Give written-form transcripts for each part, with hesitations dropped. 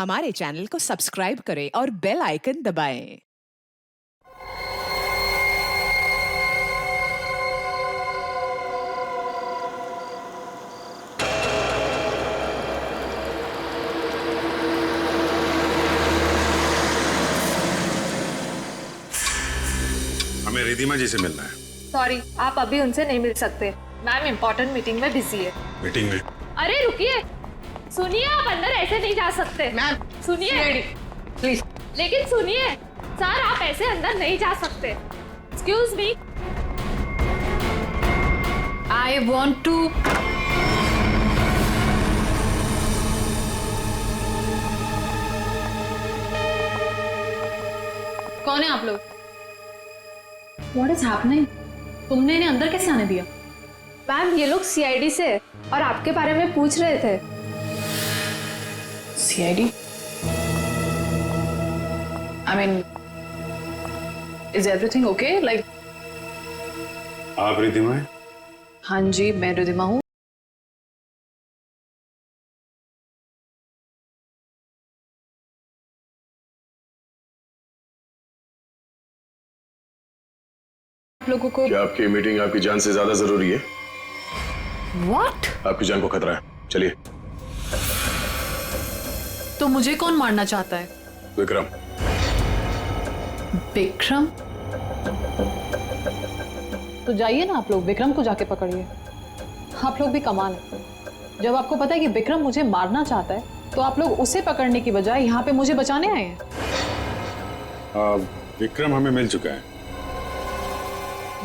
हमारे चैनल को सब्सक्राइब करें और बेल आइकन दबाएं। हमें रिधिमा जी से मिलना है। सॉरी, आप अभी उनसे नहीं मिल सकते। मैम इम्पोर्टेंट मीटिंग में बिजी है। मीटिंग में? अरे रुकिए, सुनिए, आप अंदर ऐसे नहीं जा सकते। मैम सुनिए प्लीज। लेकिन सुनिए सर, आप ऐसे अंदर नहीं जा सकते। Excuse me, I want to. कौन है आप लोग? What is happening? तुमने इन्हें अंदर कैसे आने दिया? मैम ये लोग सीआईडी से और आपके बारे में पूछ रहे थे। CID? I mean, is everything okay? Like, आप रिधिमा हैं? हाँ जी, मैं रिधिमा हूँ। आप लोगों को क्या आपकी मीटिंग आपकी जान से ज्यादा जरूरी है? What? आपकी जान को खतरा है, चलिए। तो मुझे कौन मारना चाहता है? विक्रम। विक्रम? तो जाइए ना आप लोग, विक्रम को जाके पकड़िए। आप लोग भी कमाल है। जब आपको पता है कि विक्रम मुझे मारना चाहता है तो आप लोग उसे पकड़ने की बजाय यहाँ पे मुझे बचाने आए हैं। विक्रम हमें मिल चुका है।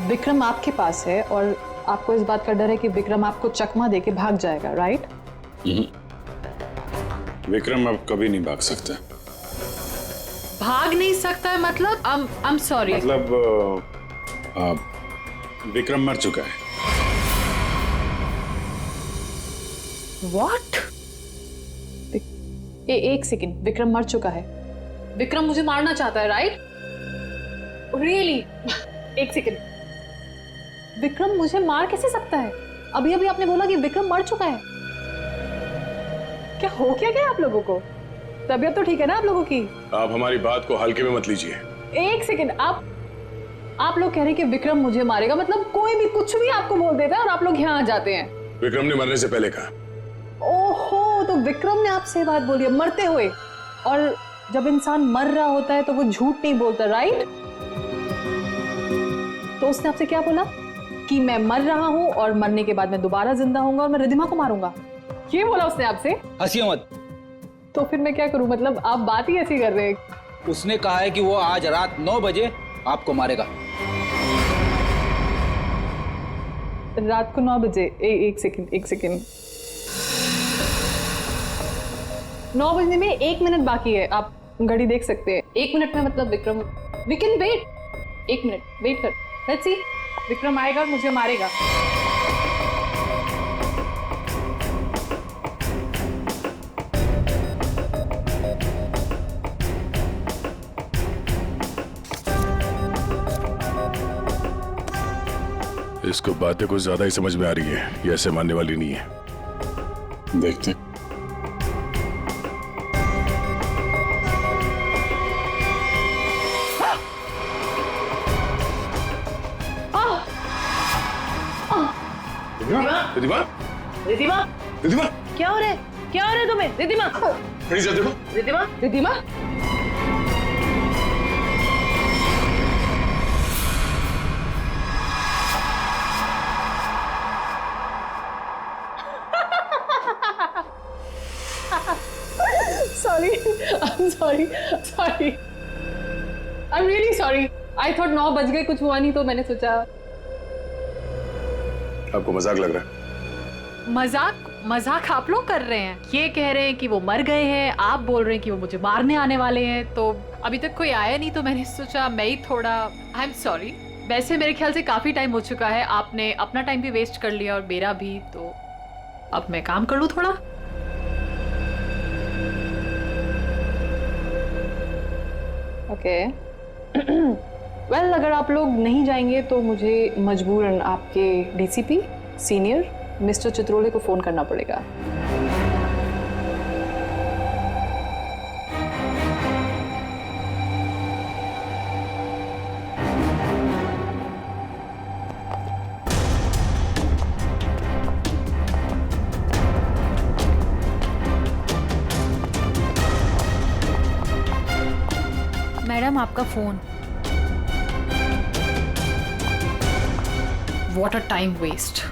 विक्रम आपके पास है और आपको इस बात का डर है कि विक्रम आपको चकमा देके भाग जाएगा, राइट? विक्रम अब कभी नहीं भाग सकता। भाग नहीं सकता है मतलब? I'm sorry। मतलब विक्रम मर चुका है। What? एक सेकंड, विक्रम मर चुका है? विक्रम मुझे मारना चाहता है, राइट? रियली? एक सेकंड, विक्रम मुझे मार कैसे सकता है? अभी अभी आपने बोला कि विक्रम मर चुका है। क्या हो क्या आप लोगों को? तबीयत तो ठीक है ना आप लोगों की? आप हमारी बात को हल्के में मत लीजिए। एक सेकंड, आप लोग कह रहे हैं कि विक्रम मुझे मारेगा, मतलब कोई भी कुछ भी आपको बोल देता है और आप लोग यहाँ आ जाते हैं। विक्रम ने मरने से पहले कहा। ओहो, तो विक्रम ने आपसे बात बोली है मरते हुए? और जब इंसान मर रहा होता है तो वो झूठ नहीं बोलता, राइट? तो उसने आपसे क्या बोला? कि मैं मर रहा हूं और मरने के बाद मैं दोबारा जिंदा होऊंगा और मैं रिधिमा को मारूंगा, ये बोला उसने आपसे? हंसिए मत। तो फिर मैं क्या करूं? मतलब आप बात ही ऐसी कर रहे हैं। उसने कहा है कि वो आज रात 9 बजे आपको मारेगा। रात को 9 बजे? एक सेकंड। 9 बजने में 1 मिनट बाकी है, आप घड़ी देख सकते हैं। 1 मिनट में मतलब Vikram, we can wait. 1 minute wait कर, लेट्स सी। विक्रम आएगा और मुझे मारेगा। इसको बातें कुछ ज्यादा ही समझ में आ रही है, ये ऐसे मानने वाली नहीं है। देखते हैं। रिधिमा? रिधिमा? रिधिमा? क्या हो रहा है? क्या हो रहा है तुम्हें? रिधिमा? खड़ी जा, देखो। Ridhima? Ridhima? sorry. I'm really sorry. I thought 9 बज गए, कुछ हुआ नहीं तो मैंने सोचा। आपको मजाक लग रहा है? मजाक आप लोग कर रहे हैं। ये कह रहे हैं कि वो मर गए हैं, आप बोल रहे हैं कि वो मुझे मारने आने वाले हैं। तो अभी तक कोई आया नहीं तो मैंने सोचा मैं ही थोड़ा। I am sorry. वैसे मेरे ख्याल से काफी टाइम हो चुका है, आपने अपना टाइम भी वेस्ट कर लिया और मेरा भी, तो अब मैं काम कर लूं थोड़ा। ओके। वेल, अगर आप लोग नहीं जाएंगे तो मुझे मजबूरन आपके डीसीपी सीनियर मिस्टर चित्रोले को फोन करना पड़ेगा। मैडम आपका phone. What a time waste.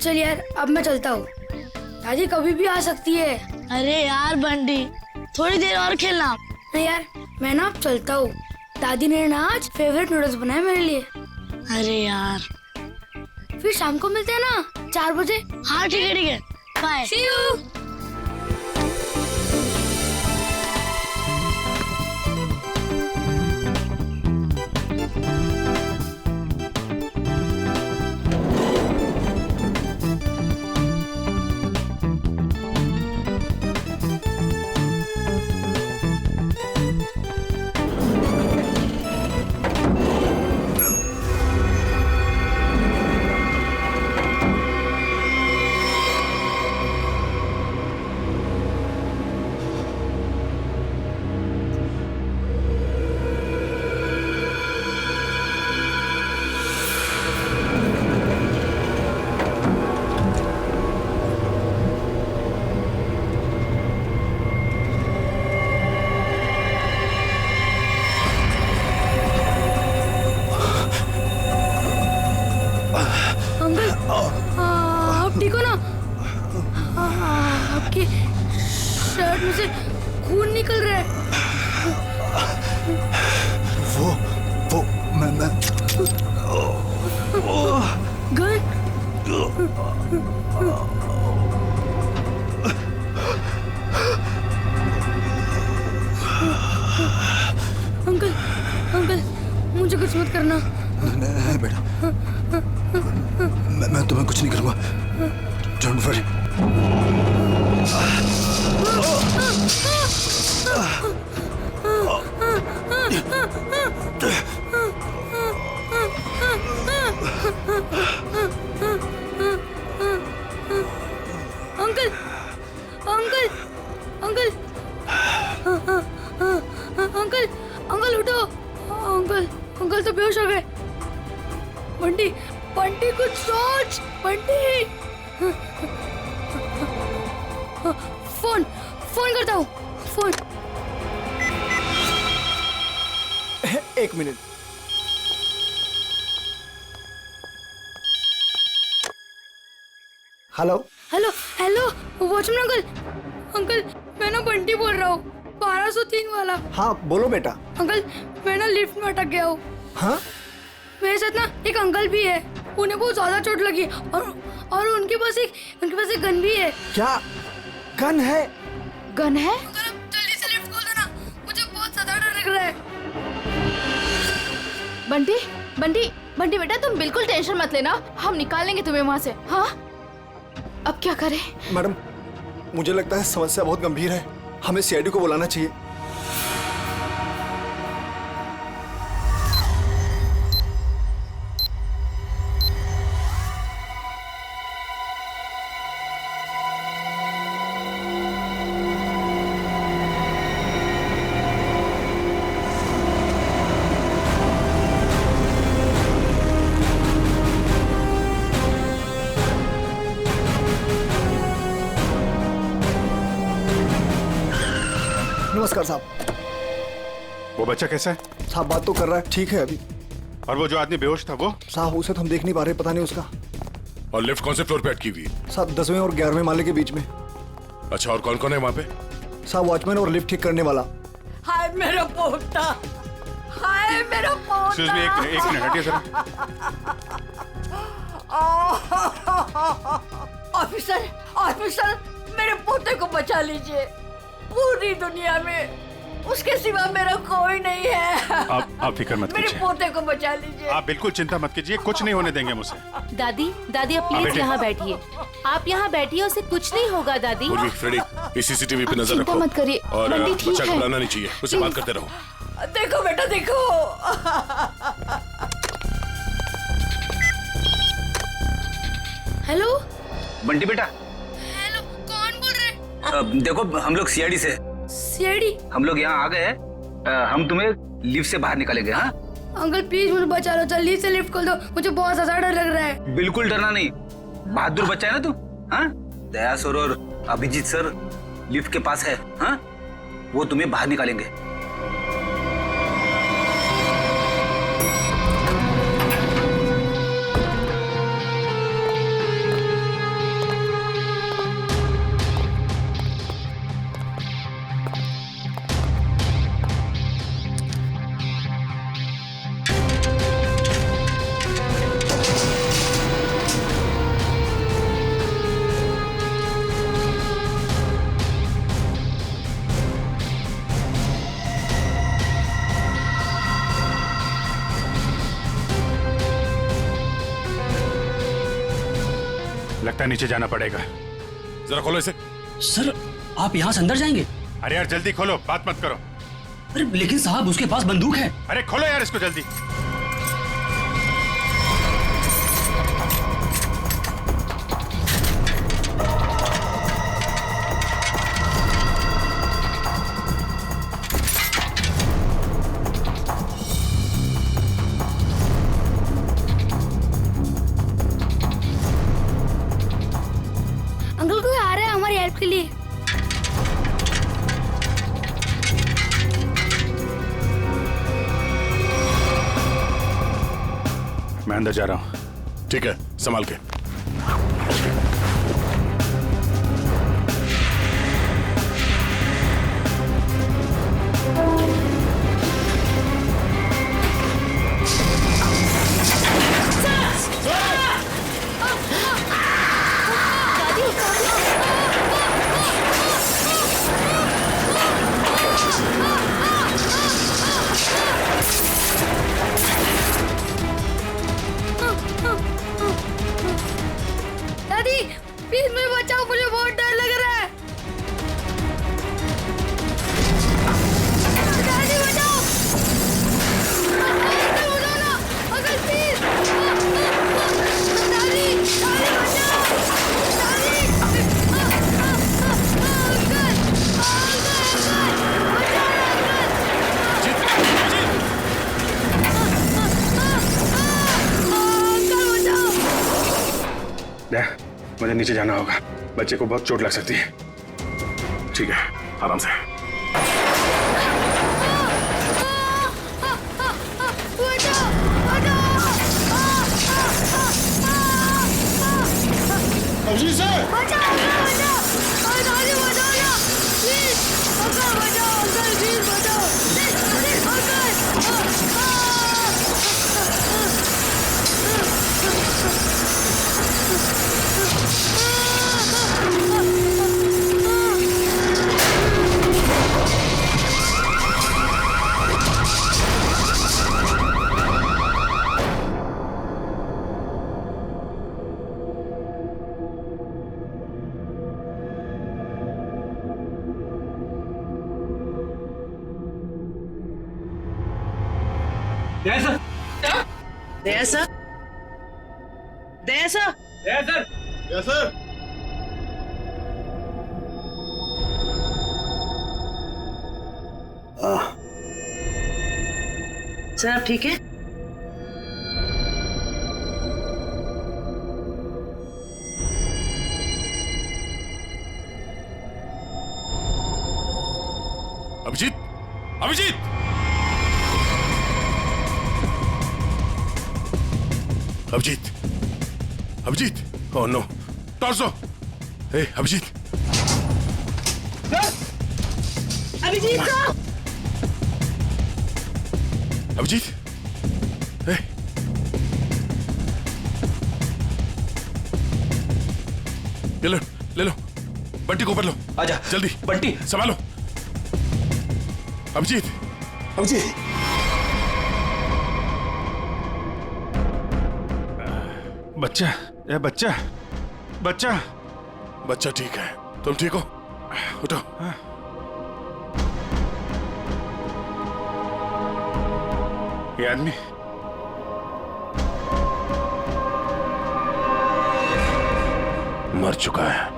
चल यार अब मैं चलता हूँ, दादी कभी भी आ सकती है। अरे यार बंटी थोड़ी देर और खेलना। नहीं यार मैं ना अब चलता हूँ, दादी ने ना आज फेवरेट नूडल्स बनाए मेरे लिए। अरे यार फिर शाम को मिलते हैं ना 4 बजे। हाँ ठीक है बाय सी यू। ठीक हो ना? आपकी शर्ट में से खून निकल रहा है। वो मैं गन? अंकल अंकल मुझे कुछ मत करना। नहीं बेटा, मैं तुम्हें कुछ नहीं करूंगा। Don't worry. Uncle uncle uncle uncle uncle उठो। अंकल अंकल तो बेहोश हो गए। बंटी बंटी कुछ सोच। बंटी फोन फोन करता हूँ। फोन। एक minute. Hello hello hello watchman uncle. Uncle मैं ना बंटी बोल रहा हूँ, 1203 वाला। हाँ बोलो बेटा। अंकल मैं ना लिफ्ट में अटक गया हूँ। हाँ मेरे साथ ना एक अंकल भी है, उन्हें बहुत ज्यादा चोट लगी और उनके पास एक गन भी है। क्या गन है? गन है? अंकल अब जल्दी से लिफ्ट खोल देना, मुझे बहुत ज्यादा डर लग रहा है। बंटी बंटी बंटी बेटा तुम बिल्कुल टेंशन मत लेना, हम निकाल लेंगे तुम्हें वहाँ से। हाँ अब क्या करें? मैडम मुझे लगता है समस्या बहुत गंभीर है, हमें सीआईडी को बुलाना चाहिए। नमस्कार साहब। वो बच्चा कैसा है? साहब बात तो कर रहा है, ठीक है अभी। और वो जो आदमी बेहोश था वो? साहब उसे तो हम देख नहीं पा रहे, पता नहीं उसका। और लिफ्ट कौन से फ्लोर पे अटकी हुई है? साहब 10वें और 11वें माले के बीच में। अच्छा और कौन कौन है वहाँ पे? साहब वॉचमैन और लिफ्ट ठीक करने वाला। हाय मेरा पोता, हाय मेरा पोता। Excuse me, एक मिनट हटिए जरा। ऑफिसर ऑफिसर मेरे पोते को बचा लीजिए, पूरी दुनिया में उसके सिवा मेरा कोई नहीं है। आप फिक्र मत मेरे कीजिए, पोते को बचा लीजिए। आप बिल्कुल चिंता मत कीजिए, कुछ नहीं होने देंगे मुझे। दादी दादी आप प्लीज बेटे। यहाँ बैठिए, आप यहाँ बैठिए, उसे कुछ नहीं होगा दादी। उर्वी, फ्रेडी, इस सीसीटीवी पे नजर चिंता रखो। मत करिए, और बंटी ठीक बच्चा है। घबराना नहीं चाहिए, उससे बात करते रहो। देखो बेटा देखो। हेलो बंटी बेटा, हेलो, कौन बोल रहे? देखो हम लोग सीआईडी से, सीआईडी? हम लोग यहाँ आ गए हैं। हम तुम्हें लिफ्ट से बाहर निकालेंगे। हाँ अंकल प्लीज मुझे बचा लो, जल्दी से लिफ्ट खोल दो, मुझे बहुत ज्यादा डर लग रहा है। बिल्कुल डरना नहीं, बहादुर बच्चा है ना तू। हाँ दया सर और अभिजीत सर लिफ्ट के पास है। हाँ वो तुम्हें बाहर निकालेंगे। लगता है नीचे जाना पड़ेगा। जरा खोलो इसे। सर आप यहाँ से अंदर जाएंगे? अरे यार जल्दी खोलो, बात मत करो। अरे लेकिन साहब उसके पास बंदूक है। अरे खोलो यार इसको जल्दी। अंकल कोई आ रहा है हमारी हेल्प के लिए। मैं अंदर जा रहा हूँ। ठीक है, संभाल के। दादी प्लीज मुझे बचाओ, मुझे बहुत डर लग रहा है। दादी बचाओ, अंकल बचाओ ना, अंकल प्लीज। दादी दादी बचाओ, दादी मुझे नीचे जाना होगा, बच्चे को बहुत चोट लग सकती है। ठीक है, आराम से। अभिजीत सर, सर आप ठीक है? Abhijeet, Abhijeet, Abhijeet, Abhijeet, oh no, torso, hey Abhijeet, Abhijeet sir, Abhijeet, hey, ले लो, बंटी को ऊपर लो। आजा जल्दी, बंटी संभालो। अभिजीत, अभिजीत, बच्चा, ये बच्चा, बच्चा, बच्चा ठीक है, तुम ठीक हो? उठो। ये आदमी मर चुका है।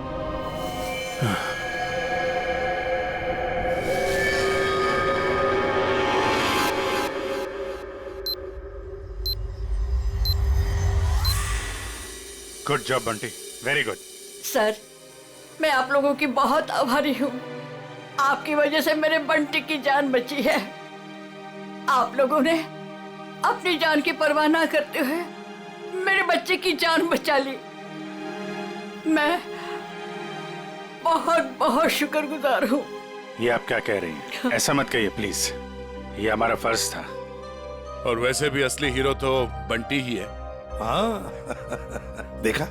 Good job Bunty, very good. Sir, मैं आप लोगों की बहुत आभारी हूँ। आपकी वजह से मेरे बंटी की जान बची है। आप लोगों ने अपनी जान की परवाह ना करते हुए मेरे बच्चे की जान बचा ली। मैं बहुत बहुत शुक्रगुजार हूँ। ये आप क्या कह रही हैं? ऐसा मत कहिए प्लीज, ये हमारा फर्ज था। और वैसे भी असली हीरो तो बंटी ही है। हाँ देखा,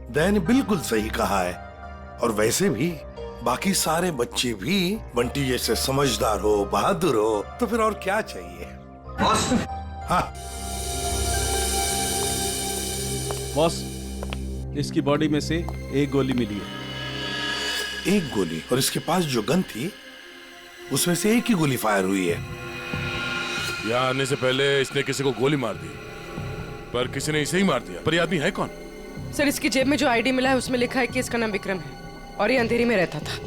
दया ने बिल्कुल सही कहा है। और वैसे भी बाकी सारे बच्चे भी बंटी जैसे समझदार हो, बहादुर हो, तो फिर और क्या चाहिए। बॉस, हाँ बॉस, इसकी बॉडी में से एक गोली मिली है। एक गोली? और इसके पास जो गन थी उसमें से एक ही गोली फायर हुई है। यहाँ आने से पहले इसने किसी को गोली मार दी, पर किसी ने इसे ही मार दिया। पर ये आदमी है कौन? सर, इसकी जेब में जो आईडी मिला है उसमें लिखा है कि इसका नाम विक्रम है और ये अंधेरी में रहता था।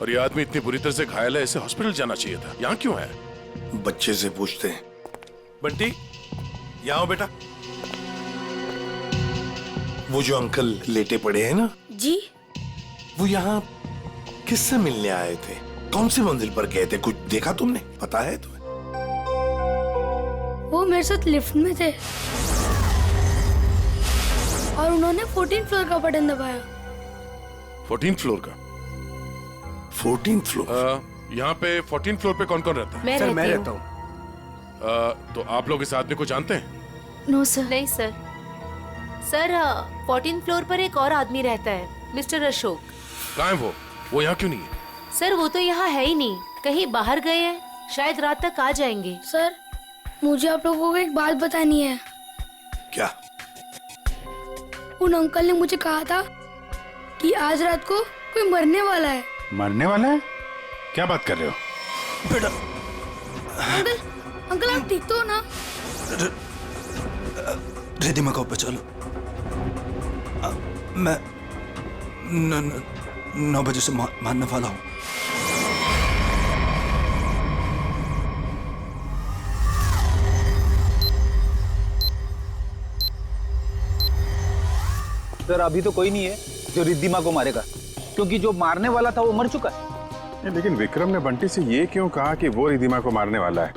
और ये आदमी इतनी बुरी तरह से घायल है, इसे हॉस्पिटल जाना चाहिए था। यहाँ क्यों है? बच्चे से पूछते हैं। बंटी, यहाँ आओ बेटा। वो जो अंकल लेटे पड़े हैं ना जी, वो यहाँ किससे मिलने आए थे? कौन सी मंजिल पर गए थे? कुछ देखा तुमने? पता है तुम्हें? वो मेरे साथ लिफ्ट में थे और उन्होंने 14th फ्लोर का बटन दबाया। 14th फ्लोर का? 14th floor? यहाँ पे 14th फ्लोर पे कौन कौन रहता है? सर, मैं रहता हूँ। तो आप लोग इस आदमी को जानते हैं? No sir. नहीं सर। सर, 14th फ्लोर पर एक और आदमी रहता है, मिस्टर अशोक। कहाँ है वो? वो यहाँ क्यों नहीं है? सर, वो तो यहाँ है ही नहीं, कहीं बाहर गए हैं, शायद रात तक आ जाएंगे। सर, मुझे आप लोगों को एक बात बतानी है। क्या? उन अंकल ने मुझे कहा था कि आज रात को कोई मरने वाला है। मरने वाला है? क्या बात कर रहे हो बेटा? अंकल, अंकल आप ठीक तो हो ना? रिद्धिमा को बचा लो। मैं 9 बजे से मारने वाला हूँ। सर, अभी तो कोई नहीं है जो रिद्धिमा को मारेगा, क्योंकि जो मारने वाला था वो मर चुका है। लेकिन विक्रम ने बंटी से ये क्यों कहा कि वो रिद्धिमा को मारने वाला है,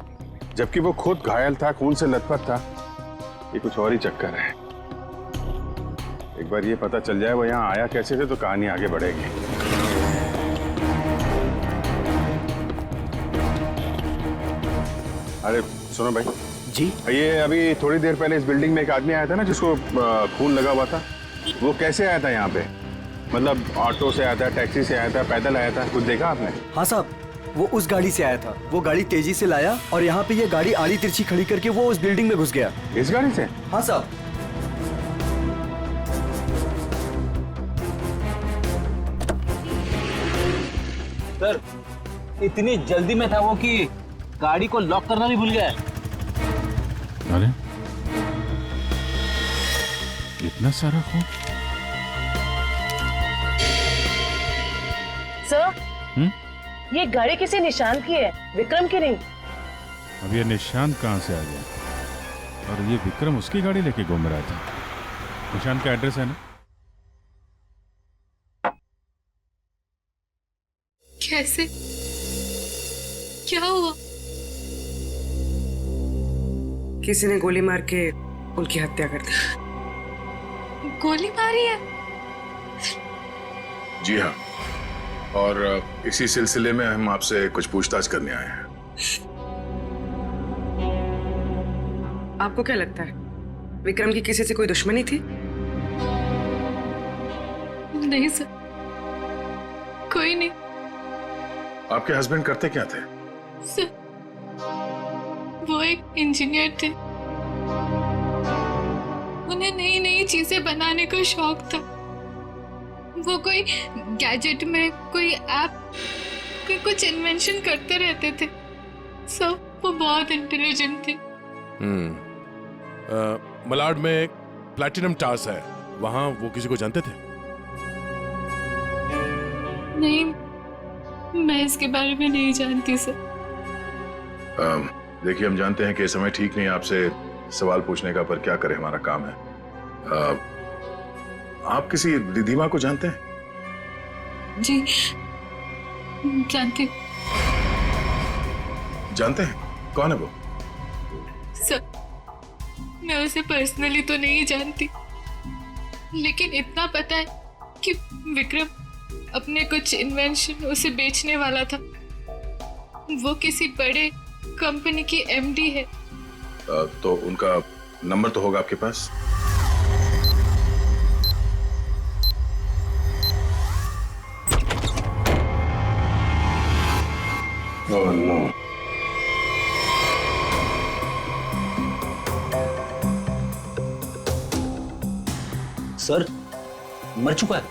जबकि वो खुद घायल था, खून से लथपथ था? ये कुछ और ही चक्कर है। एक बार ये पता चल जाए वो यहाँ आया कैसे थे तो कहानी आगे बढ़ेगी। अरे सुनो भाई जी, ये अभी थोड़ी देर पहले इस बिल्डिंग में एक आदमी आया था ना जिसको खून लगा हुआ था, वो कैसे आया था यहाँ पे? मतलब ऑटो से आया था, टैक्सी से आया था, पैदल आया था? कुछ देखा आपने? हाँ साहब, वो उस गाड़ी से आया था। वो गाड़ी तेजी से लाया और यहाँ पे ये गाड़ी आड़ी तिरछी खड़ी करके वो उस बिल्डिंग में घुस गया। इस गाड़ी से? हाँ साहब। सर, इतनी जल्दी में था वो कि गाड़ी को लॉक करना भी भूल गया। अरे इतना सारा खून? सर, ये गाड़ी किसी निशान की है, विक्रम की नहीं। अब ये निशान कहाँ से आ गया? और ये विक्रम उसकी गाड़ी लेके घूम रहा था। निशान का एड्रेस है ना? कैसे? क्या हुआ? किसी ने गोली मार के उनकी हत्या कर दी। गोली मारी है? जी हाँ, और इसी सिलसिले में हम आपसे कुछ पूछताछ करने आए हैं। आपको क्या लगता है, विक्रम की किसी से कोई दुश्मनी थी? नहीं सर, कोई नहीं। आपके हस्बैंड करते क्या थे? सर, वो एक इंजीनियर थे। उन्हें नई नई चीजें बनाने का शौक था। वो कोई गैजेट में कोई ऐप, कोई कुछ इन्वेंशन करते रहते थे। सब वो बहुत इंटेलिजेंट थे। मलाड में प्लैटिनम टावर्स है, वहां वो किसी को जानते थे? नहीं, मैं इसके बारे में नहीं जानती सर। देखिए, हम जानते हैं कि समय ठीक नहीं है आपसे सवाल पूछने का, पर क्या करें, हमारा काम है। आप किसी रिधिमा को जानते हैं? जी जानती हूँ। जानते हैं? कौन है वो? सर, मैं उसे पर्सनली तो नहीं जानती, लेकिन इतना पता है कि विक्रम अपने कुछ इन्वेंशन उसे बेचने वाला था। वो किसी बड़े कंपनी की एमडी है। तो उनका नंबर तो होगा आपके पास? Oh, no. सर, मर चुका है।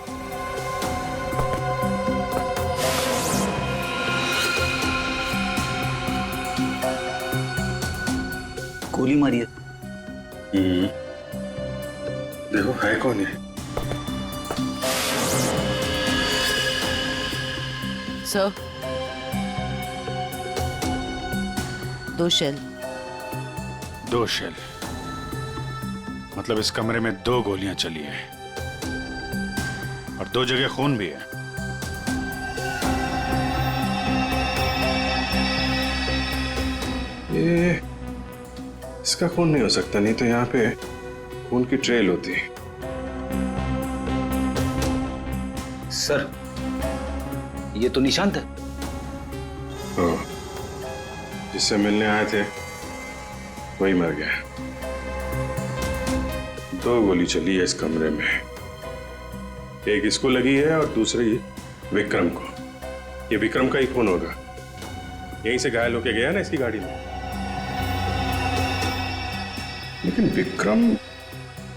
गोली मारी है। देखो है कौन है? Sir, 2 shell. 2 शेल? मतलब इस कमरे में 2 गोलियां चली हैं और 2 जगह खून भी है। ये इसका खून नहीं हो सकता, नहीं तो यहाँ पे खून की ट्रेल होती है। सर, ये तो निशांत है। हाँ, जिससे मिलने आए थे वही मर गया। 2 गोली चली है इस कमरे में, एक इसको लगी है और दूसरी विक्रम को। ये विक्रम का ही खून होगा, यहीं से घायल होके गया ना इसकी गाड़ी में। लेकिन विक्रम,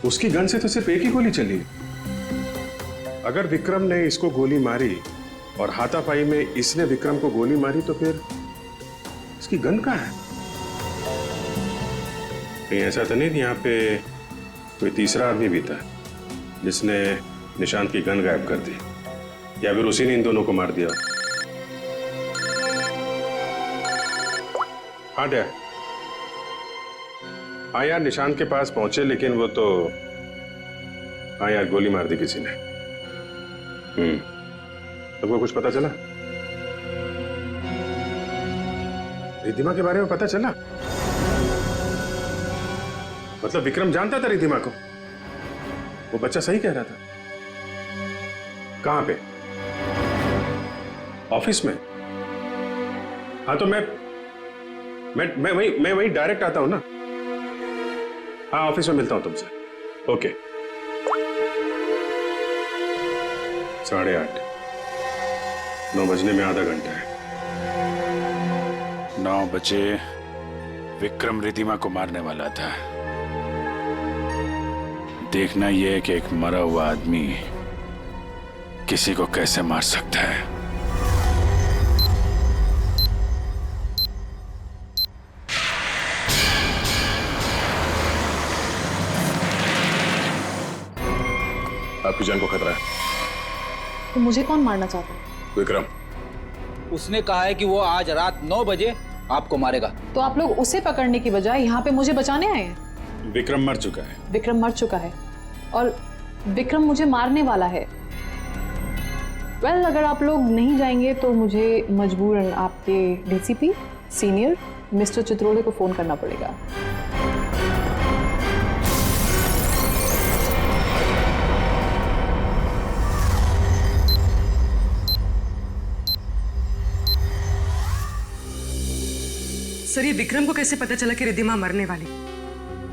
उसकी गन से तो सिर्फ एक ही गोली चली। अगर विक्रम ने इसको गोली मारी और हाथापाई में इसने विक्रम को गोली मारी, तो फिर इसकी गन कहाँ है? कहीं ऐसा तो नहीं यहाँ पे कोई तीसरा आदमी भी था जिसने निशांत की गन गायब कर दी, या फिर उसी ने इन दोनों को मार दिया? हाँ डैड, हाँ यार, निशांत के पास पहुंचे, लेकिन वो तो, हाँ यार, गोली मार दी किसी ने। तुमको कुछ पता चला? रिधिमा के बारे में पता चला? मतलब विक्रम जानता था रिधिमा को? वो बच्चा सही कह रहा था। कहां पे? ऑफिस में? हाँ, तो मैं वहीं डायरेक्ट आता हूं ना। हाँ, ऑफिस में मिलता हूं तुमसे। ओके। 8:30, 9 बजने में आधा घंटा है। 9 बजे विक्रम रिधिमा को मारने वाला था। देखना यह है कि एक मरा हुआ आदमी किसी को कैसे मार सकता है। आपकी जान को खतरा है। तो मुझे कौन मारना चाहता है? विक्रम। उसने कहा है कि वो आज रात 9 बजे आपको मारेगा। तो आप लोग उसे पकड़ने की बजाय यहाँ पे मुझे बचाने आए हैं? विक्रम मर चुका है। विक्रम मर चुका है और विक्रम मुझे मारने वाला है। वेल, अगर आप लोग नहीं जाएंगे तो मुझे मजबूरन आपके डीसीपी सीनियर मिस्टर चित्रोले को फोन करना पड़ेगा। सर, ये विक्रम को कैसे पता चला कि रिधिमा मरने वाली?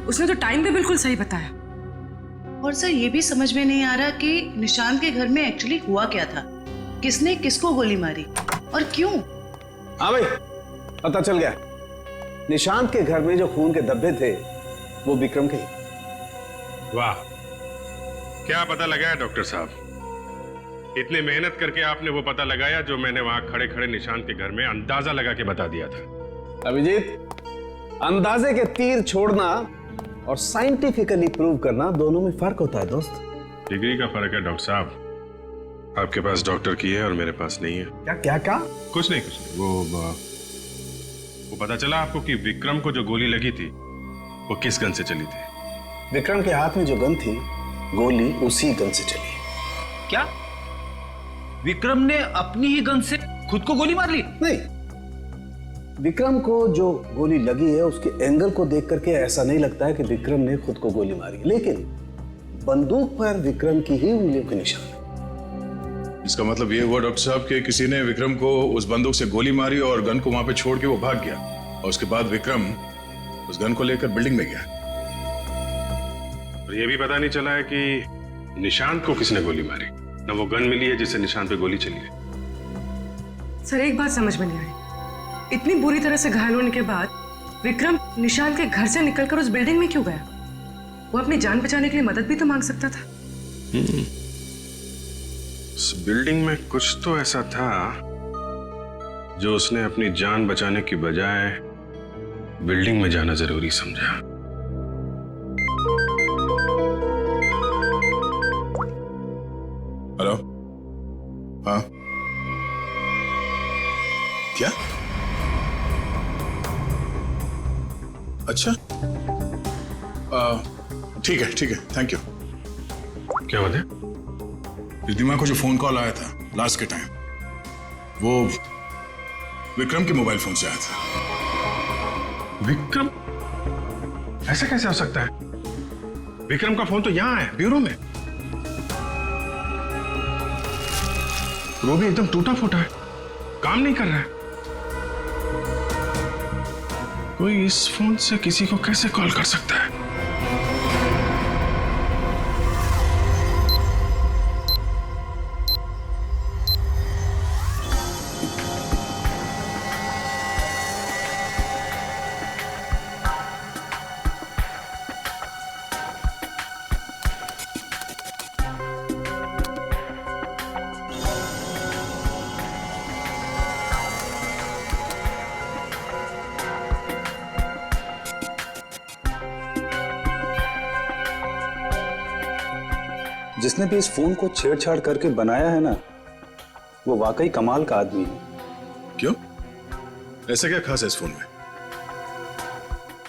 उसने तो टाइम भी बिल्कुल सही बताया। और सर, ये भी समझ में नहीं आ रहा कि निशांत के घर में एक्चुअली हुआ क्या था, किसने किसको गोली मारी और क्यों। हाँ भाई, पता चल गया। निशांत के घर में जो खून के धब्बे थे वो विक्रम के ही। वाह, क्या पता लगाया डॉक्टर साहब? इतनी मेहनत करके आपने वो पता लगाया जो मैंने वहां खड़े खड़े निशांत के घर में अंदाजा लगा के बता दिया था। अभिजीत, अंदाजे के तीर छोड़ना और साइंटिफिकली प्रूव करना दोनों में फर्क होता है दोस्त। डिग्री का फर्क है डॉक्टर साहब। आपके पास डॉक्टर की है और मेरे पास नहीं है। क्या क्या क्या? कुछ नहीं। वो पता चला आपको कि विक्रम को जो गोली लगी थी वो किस गन से चली थी? विक्रम के हाथ में जो गन थी, गोली उसी गन से चली। क्या विक्रम ने अपनी ही गन से खुद को गोली मार ली? नहीं, विक्रम को जो गोली लगी है उसके एंगल को देख करके ऐसा नहीं लगता है कि विक्रम ने खुद को गोली मारी, लेकिन बंदूक पर विक्रम की ही उंगलियों के निशान है। इसका मतलब ये हुआ डॉक्टर साहब कि किसी ने विक्रम को उस बंदूक से गोली मारी और गन को वहां पे छोड़ के वो भाग गया, और उसके बाद विक्रम उस गन को लेकर बिल्डिंग में गया। और ये भी पता नहीं चला है कि निशांत को किसने गोली मारी, ना वो गन मिली है जिससे निशांत पे गोली चली है। सर एक बात समझ में नहीं आई, इतनी बुरी तरह से घायल होने के बाद विक्रम निशांत के घर से निकलकर उस बिल्डिंग में क्यों गया? वो अपनी जान बचाने के लिए मदद भी तो मांग सकता था। उस बिल्डिंग में कुछ तो ऐसा था जो उसने अपनी जान बचाने की बजाय बिल्डिंग में जाना जरूरी समझा। हेलो, हाँ क्या? अच्छा, ठीक है, थैंक यू। क्या बात है? रिद्धिमा को जो फोन कॉल आया था लास्ट के टाइम, वो विक्रम के मोबाइल फोन से आया था। विक्रम? ऐसा कैसे हो सकता है? विक्रम का फोन तो यहां है, ब्यूरो में। वो भी एकदम टूटा फूटा है, काम नहीं कर रहा है। कोई इस फोन से किसी को कैसे कॉल कर सकता है? जिसने भी इस फोन को छेड़छाड़ करके बनाया है ना, वो वाकई कमाल का आदमी है। क्यों? ऐसा क्या खास है इस फोन में?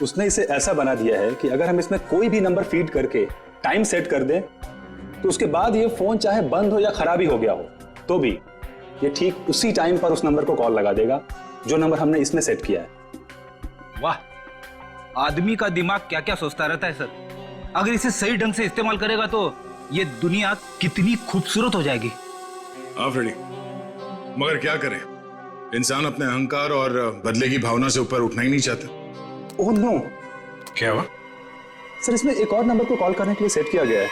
उसने इसे ऐसा बना दिया है कि अगर हम इसमें कोई भी नंबर फीड करके टाइम सेट कर दें, तो उसके बाद ये फोन चाहे बंद हो या खराबी हो गया हो, तो भी ये ठीक उसी टाइम पर उस नंबर को कॉल लगा देगा जो नंबर हमने इसमें सेट किया है। वाह, आदमी का दिमाग क्या क्या सोचता रहता है सर। अगर इसे सही ढंग से इस्तेमाल करेगा तो ये दुनिया कितनी खूबसूरत हो जाएगी। हाँ फ्रेडी, मगर क्या करें, इंसान अपने अहंकार और बदले की भावना से ऊपर उठना ही नहीं चाहता। Oh no. क्या हुआ? सर, इसमें एक और नंबर को कॉल करने के लिए सेट किया गया है।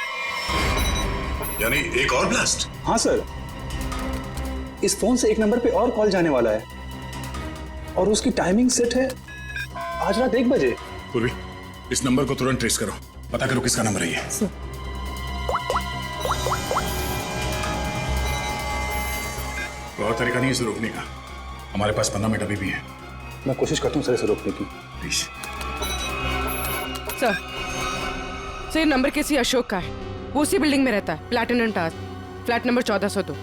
यानी एक और ब्लास्ट? हाँ सर, इस फोन से एक नंबर पे और कॉल जाने वाला है और उसकी टाइमिंग सेट है आज रात 1 बजे। पूर्वी, इस नंबर को तुरंत ट्रेस करो, पता करो किसका नंबर है ये। बहुत तरीका नहीं है इसे रोकने का, हमारे पास 15 मिनट अभी भी है। मैं कोशिश करता हूँ सर इसे रोकने की। प्लीज सर, ये नंबर किसी अशोक का है, वो उसी बिल्डिंग में रहता है, प्लैटिनम टावर, फ्लैट नंबर 1402।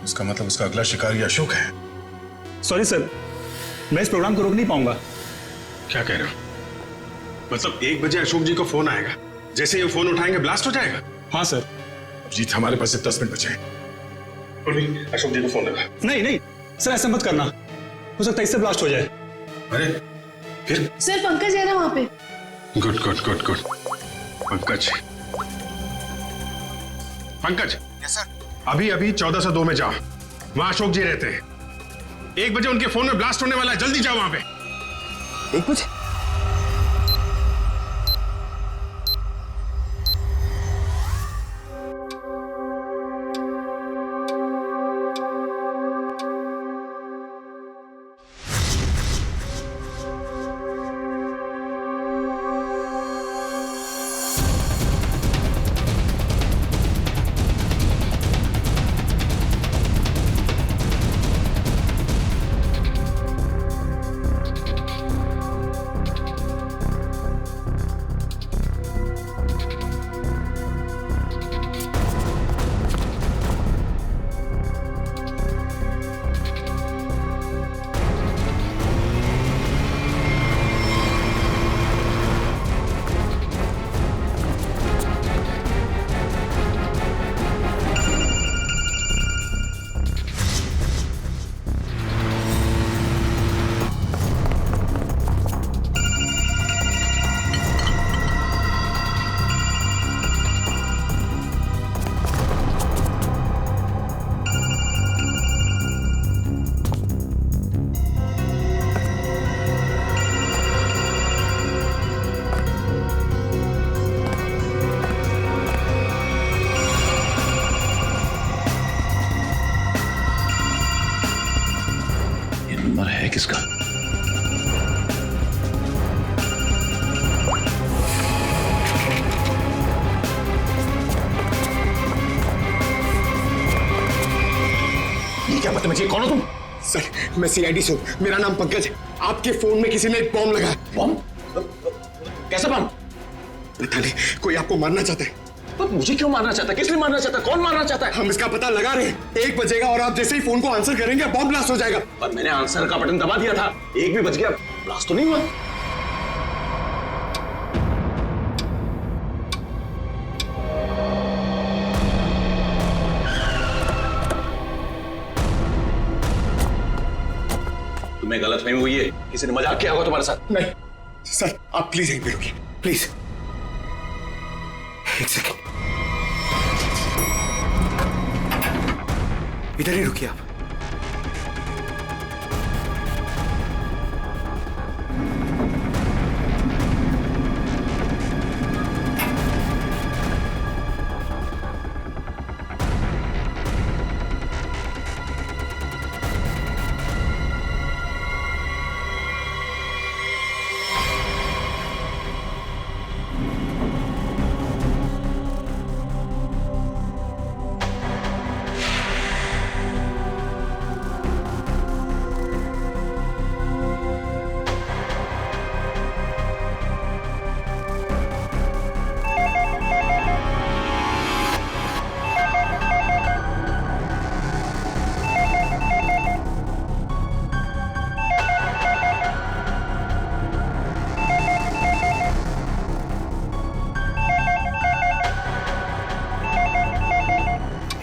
इसका मतलब उसका अगला शिकारी अशोक है। सॉरी सर, मैं इस प्रोग्राम को रोक नहीं पाऊंगा। क्या कह रहे हो? मतलब 1 बजे अशोक जी को फोन आएगा, जैसे ये फोन उठाएंगे ब्लास्ट हो जाएगा? हाँ सर। जीत, हमारे पास सिर्फ 10 मिनट बचे हैं। अशोक जी को फोन लगा। नहीं नहीं सर, ऐसा मत करना, हो सकता है इससे ब्लास्ट हो जाए। अरे फिर? सर पंकज है ना वहाँ पे। Good good good good. Pankaj, Pankaj. Yes sir. अभी 1402 में जाओ, वहां अशोक जी रहते हैं। 1 बजे उनके फोन में ब्लास्ट होने वाला है, जल्दी जाओ वहां पे। 1 बजे? नंबर है किसका? ये क्या बदतमीजी, कौन हो तुम? सर, मैं सीआईडी से हूँ। मेरा नाम पंकज है। आपके फोन में किसी ने एक बॉम्ब लगाया। बॉम्ब? कैसा बॉम्ब? पता नहीं, कोई आपको मारना चाहता है। तो मुझे क्यों मारना चाहता है? किस लिए मारना चाहता है? कौन मारना चाहता है? हम इसका पता लगा रहे हैं। 1 बजेगा और आप जैसे ही फोन को आंसर करेंगे बॉम्ब ब्लास्ट हो जाएगा। पर मैंने आंसर का बटन दबा दिया था। 1 भी बज गया, ब्लास्ट तो नहीं हुआ। तुम्हें गलतफहमी हुई है, किसी ने मजाक किया होगा तुम्हारे साथ। नहीं सर, आप प्लीज यहीं पे रुकिए, प्लीज। 1 सेकेंड, इधर ही रुकिए आप।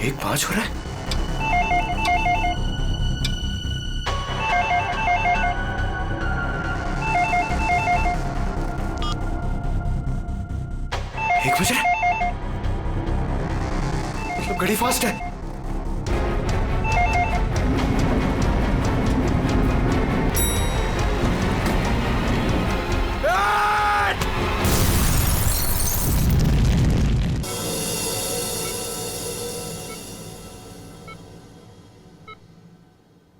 एक 5 हो रहा है। एक बज रहा है, मतलब घड़ी फास्ट है।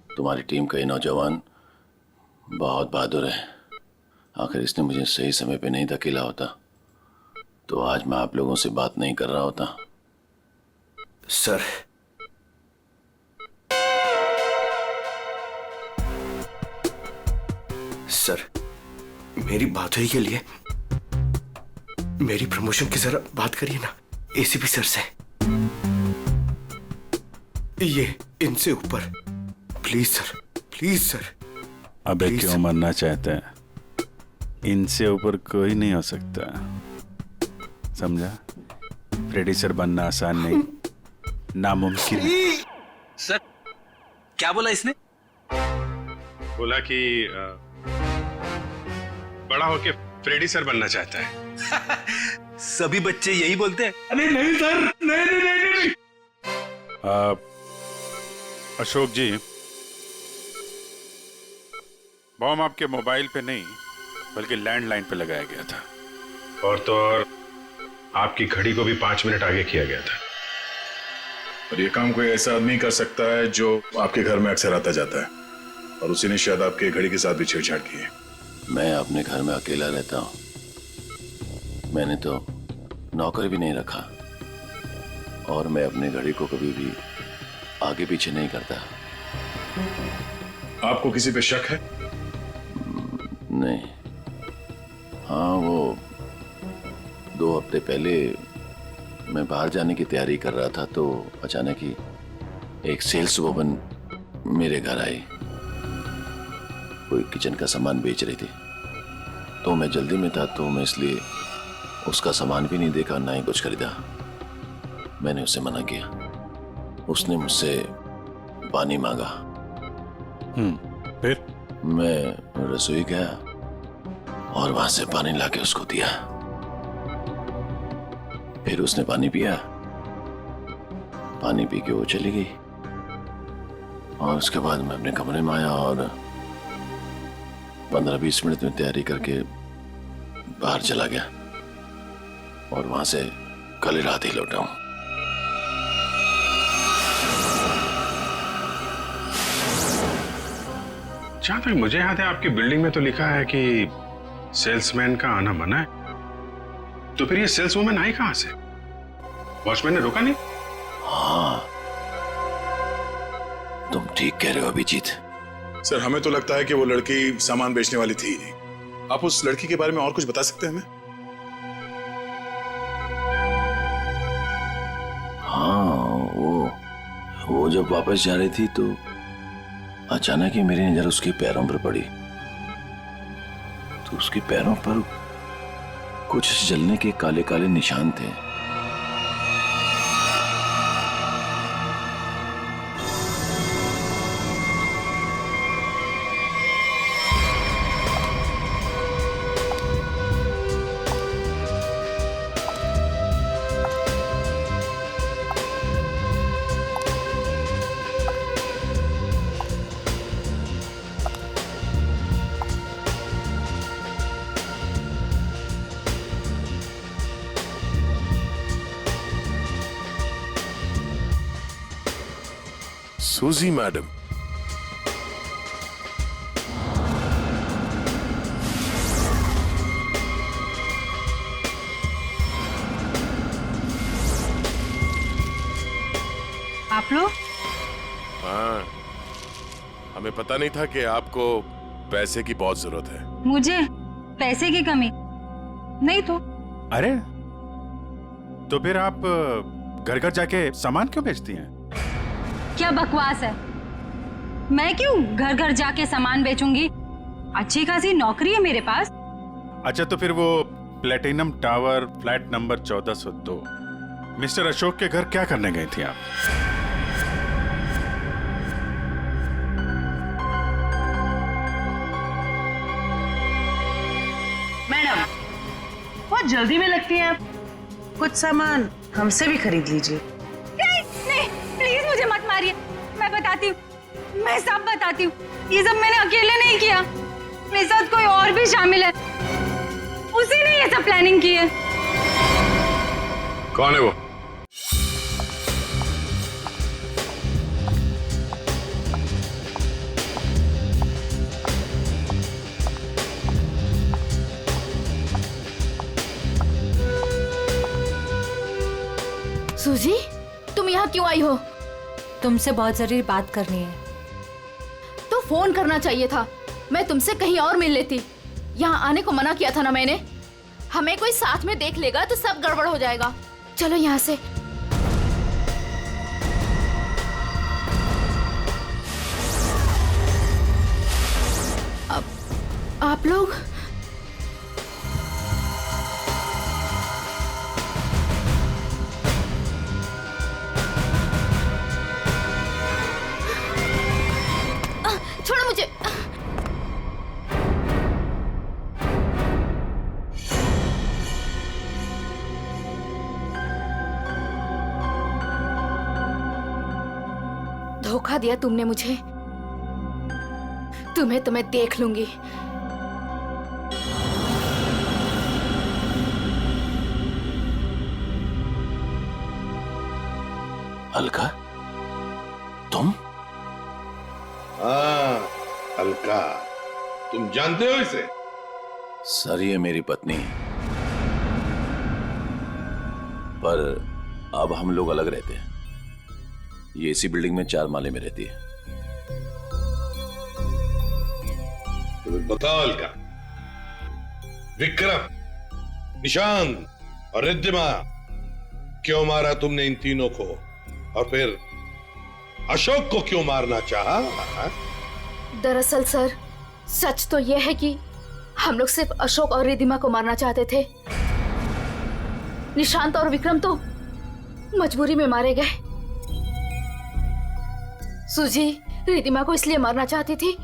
तुम्हारी टीम का ये नौजवान बहुत बहादुर है। आखिर इसने मुझे सही समय पे नहीं धकेला होता तो आज मैं आप लोगों से बात नहीं कर रहा होता। सर, सर, मेरी बात हुई के लिए मेरी प्रमोशन की जरा बात करिए ना एसीपी सर से। ये इनसे ऊपर, प्लीज सर, प्लीज सर। अबे क्यों मरना चाहते हैं? इनसे ऊपर कोई नहीं हो सकता, समझा? फ्रेडी सर बनना आसान नहीं, नामुमकिन है। सर, क्या बोला इसने? बोला कि बड़ा होके फ्रेडी सर बनना चाहता है। सभी बच्चे यही बोलते हैं। अरे नहीं सर, नहीं नहीं नहीं, नहीं। अशोक जी, बॉम्ब आपके मोबाइल पे नहीं बल्कि लैंडलाइन पे लगाया गया था, और तो और आपकी घड़ी को भी 5 मिनट आगे किया गया था। और ये काम कोई ऐसा आदमी कर सकता है जो आपके घर में अक्सर आता जाता है, और उसी ने शायद आपके घड़ी के साथ भी छेड़छाड़ की है। मैं अपने घर में अकेला रहता हूँ, मैंने तो नौकर भी नहीं रखा, और मैं अपनी घड़ी को कभी भी आगे पीछे नहीं करता। आपको किसी पे शक है? नहीं। हाँ, वो 2 हफ्ते पहले मैं बाहर जाने की तैयारी कर रहा था तो अचानक ही एक सेल्स वुमन मेरे घर आई। कोई किचन का सामान बेच रही थी, तो मैं जल्दी में था तो मैं इसलिए उसका सामान भी नहीं देखा, ना ही कुछ खरीदा। मैंने उससे मना किया। उसने मुझसे पानी मांगा। फिर मैं रसोई गया और वहां से पानी लाके उसको दिया। फिर उसने पानी पिया, पानी पी के वो चली गई, और उसके बाद मैं अपने कमरे में आया और 15-20 मिनट में तैयारी करके बाहर चला गया, और वहां से कल रात ही लौटा हूं। जहां तक मुझे याद है आपकी बिल्डिंग में तो लिखा है कि सेल्समैन का आना मना है, तो फिर ये सेल्सवुमन आई कहां से? वॉचमैन ने रोका नहीं? हाँ, तुम ठीक कह रहे हो अभिजीत। सर हमें तो लगता है कि वो लड़की सामान बेचने वाली थी ही नहीं। आप उस लड़की के बारे में और कुछ बता सकते हैं हमें? हाँ, वो जब वापस जा रही थी तो अचानक ही मेरी नजर उसके पैरों पर पड़ी, तो उसके पैरों पर कुछ जलने के काले काले निशान थे। सूजी मैडम, आप लोग? हाँ, हमें पता नहीं था कि आपको पैसे की बहुत जरूरत है। मुझे पैसे की कमी नहीं तो। अरे तो फिर आप घर घर जाके सामान क्यों बेचती हैं? क्या बकवास है, मैं क्यों घर घर जाके सामान बेचूंगी? अच्छी खासी नौकरी है मेरे पास। अच्छा तो फिर वो platinum tower flat number 1402 mister Ashok के घर क्या करने गई थी आप? मैडम बहुत जल्दी में लगती हैं आप, कुछ सामान हमसे भी खरीद लीजिए। नहीं प्लीज मुझे मत मारिए, मैं बताती हूँ, मैं सब बताती हूँ। ये सब मैंने अकेले नहीं किया, मेरे साथ कोई और भी शामिल है, उसी ने ये सब प्लानिंग की है। कौन है वो? सूजी, तुम यहाँ क्यों आई हो? तुमसे बहुत जरूरी बात करनी है। तो फोन करना चाहिए था, मैं तुमसे कहीं और मिल लेती। यहाँ आने को मना किया था ना मैंने। हमें कोई साथ में देख लेगा तो सब गड़बड़ हो जाएगा। चलो यहाँ से। अब आप लोग छोड़ो मुझे। धोखा दिया तुमने मुझे, तुम्हें तो मैं देख लूंगी। अलका, तुम? हाँ अलका, तुम जानते हो इसे? सर ये मेरी पत्नी है, पर अब हम लोग अलग रहते हैं। ये इसी बिल्डिंग में 4 माले में रहती है। तो बताओ अलका, विक्रम, निशांत और रिद्धिमा क्यों मारा तुमने इन तीनों को? और फिर अशोक को क्यों मारना चाहा? दरअसल सर, सच तो यह है कि हम लोग सिर्फ अशोक और रिद्धिमा को मारना चाहते थे। निशांत और विक्रम तो मजबूरी में मारे गए। सूजी रिद्धिमा को इसलिए मारना चाहती थी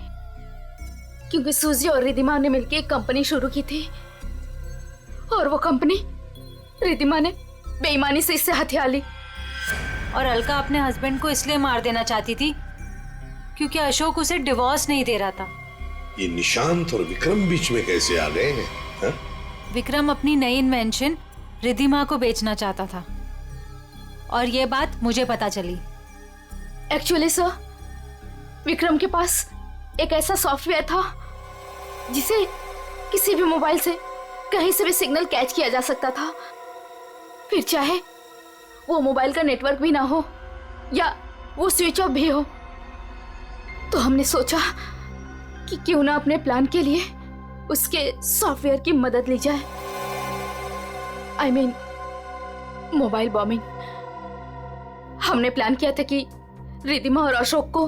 क्योंकि सूजी और रिद्धिमा ने मिलकर एक कंपनी शुरू की थी, और वो कंपनी रिद्धिमा ने बेईमानी से इससे हथिया ली। और अलका अपने हस्बैंड को इसलिए मार देना चाहती थी क्योंकि अशोक उसे डिवोर्स नहीं दे रहा था। ये निशांत और विक्रम बीच में कैसे आ गए हैं? हा? विक्रम अपनी नई इन्वेंशन रिद्धिमा को बेचना चाहता था, और ये बात मुझे पता चली। एक्चुअली सर, विक्रम के पास एक ऐसा सॉफ्टवेयर था जिसे किसी भी मोबाइल से कहीं से भी सिग्नल कैच किया जा सकता था, फिर चाहे वो मोबाइल का नेटवर्क भी ना हो या वो स्विच ऑफ भी हो। तो हमने सोचा कि क्यों ना अपने प्लान के लिए उसके सॉफ्टवेयर की मदद ली जाए। I mean, mobile bombing. हमने प्लान किया था कि रिद्धिमा और अशोक को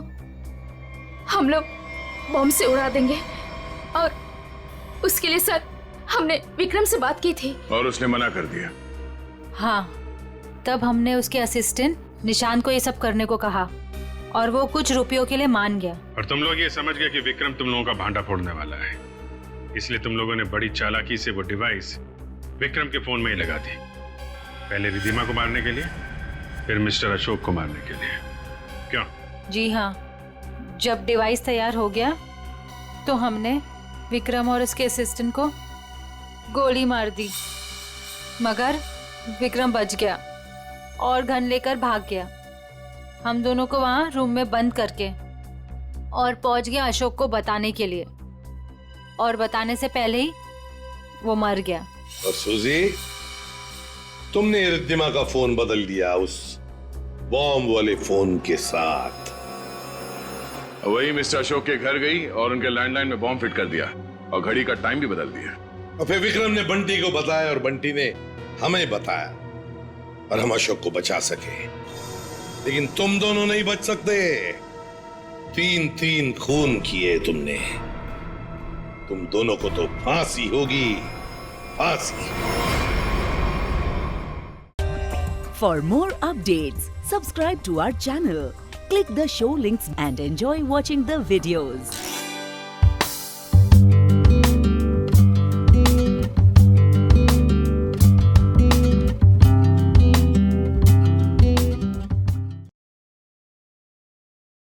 हम लोग बॉम्ब से उड़ा देंगे और उसके लिए सर हमने विक्रम से बात की थी और उसने मना कर दिया। हाँ, तब हमने उसके असिस्टेंट निशान को ये सब करने को कहा और वो कुछ रुपयों के लिए मान गया। और तुम लोग ये समझ गए कि विक्रम तुम लोगों का भांडा फोड़ने वाला है, इसलिए तुम लोगों ने बड़ी चालाकी से वो डिवाइस विक्रम के फोन में ही लगा दी। पहले रिद्धिमा को मारने के लिए, फिर मिस्टर अशोक को मारने के लिए। क्यों? जी हाँ, जब डिवाइस तैयार हो गया तो हमने विक्रम और उसके असिस्टेंट को गोली मार दी, मगर विक्रम बच गया और गन लेकर भाग गया। हम दोनों को वहां रूम में बंद करके और पहुंच गया अशोक को बताने के लिए, और बताने से पहले ही वो मर गया। और सूजी, तुमने रिद्धिमा का फोन बदल दिया उस बॉम्ब वाले फोन के साथ। वही मिस्टर अशोक के घर गई और उनके लैंडलाइन में बॉम्ब फिट कर दिया और घड़ी का टाइम भी बदल दिया। और फिर विक्रम ने बंटी को बताया और बंटी ने हमें बताया और हम अशोक को बचा सके। लेकिन तुम दोनों नहीं बच सकते। 3 खून किए तुमने। तुम दोनों को तो फांसी होगी, फांसी। For more updates, subscribe to our channel, click the show links and enjoy watching the videos.